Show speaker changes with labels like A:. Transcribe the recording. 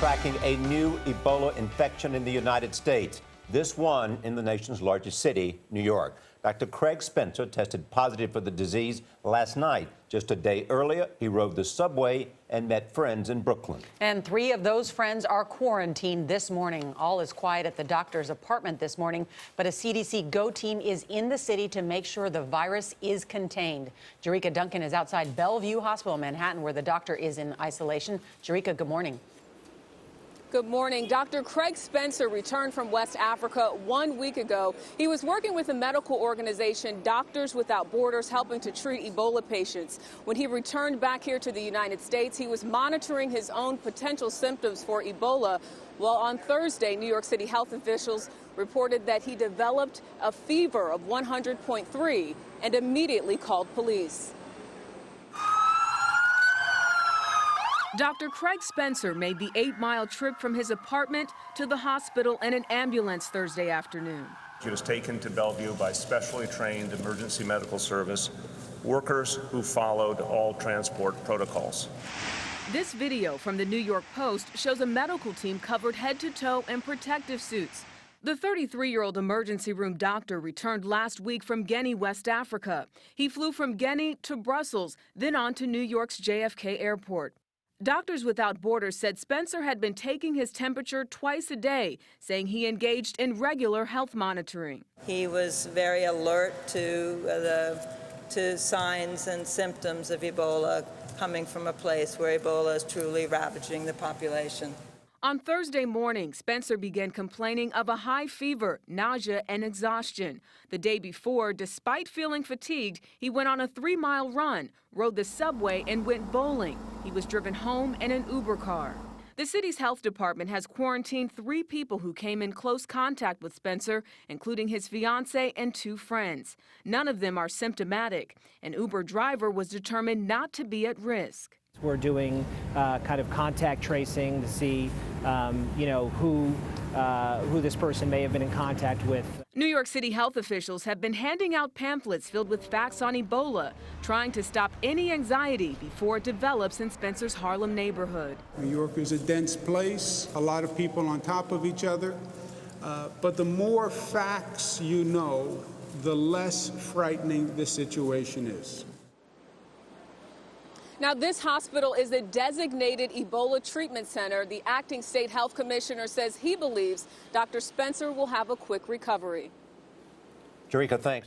A: tracking a new Ebola infection in the United States. This one in the nation's largest city, New York. Dr. Craig Spencer tested positive for the disease last night. Just a day earlier, he rode the subway and met friends in Brooklyn.
B: And 3 of those friends are quarantined this morning. All is quiet at the doctor's apartment this morning, but a CDC GO team is in the city to make sure the virus is contained. Jerika Duncan is outside Bellevue Hospital in Manhattan, where the doctor is in isolation. Jerika, good morning.
C: Good morning. Dr. Craig Spencer returned from West Africa 1 week ago. He was working with a medical organization, Doctors Without Borders, helping to treat Ebola patients. When he returned back here to the United States, he was monitoring his own potential symptoms for Ebola. Well, on Thursday, New York City health officials reported that he developed a fever of 100.3 and immediately called police.
D: Dr. Craig Spencer made the 8-mile trip from his apartment to the hospital in an ambulance Thursday afternoon.
E: He was taken to Bellevue by specially trained emergency medical service workers who followed all transport protocols.
D: This video from the New York Post shows a medical team covered head to toe in protective suits. The 33-year-old emergency room doctor returned last week from Guinea, West Africa. He flew from Guinea to Brussels, then on to New York's JFK airport. Doctors Without Borders said Spencer had been taking his temperature twice a day, saying he engaged in regular health monitoring.
F: He was very alert to signs and symptoms of Ebola coming from a place where Ebola is truly ravaging the population.
D: On Thursday morning, Spencer began complaining of a high fever, nausea, and exhaustion. The day before, despite feeling fatigued, he went on a 3-mile run, rode the subway, and went bowling. He was driven home in an Uber car. The city's health department has quarantined 3 people who came in close contact with Spencer, including his fiancée and 2 friends. None of them are symptomatic. An Uber driver was determined not to be at risk.
G: We're doing kind of contact tracing to see, who this person may have been in contact with.
D: New York City health officials have been handing out pamphlets filled with facts on Ebola, trying to stop any anxiety before it develops in Spencer's Harlem neighborhood.
H: New York is a dense place, a lot of people on top of each other, but the more facts you know, the less frightening the situation is.
C: Now, this hospital is a designated Ebola treatment center. The acting state health commissioner says he believes Dr. Spencer will have a quick recovery.
A: Jerika, thanks.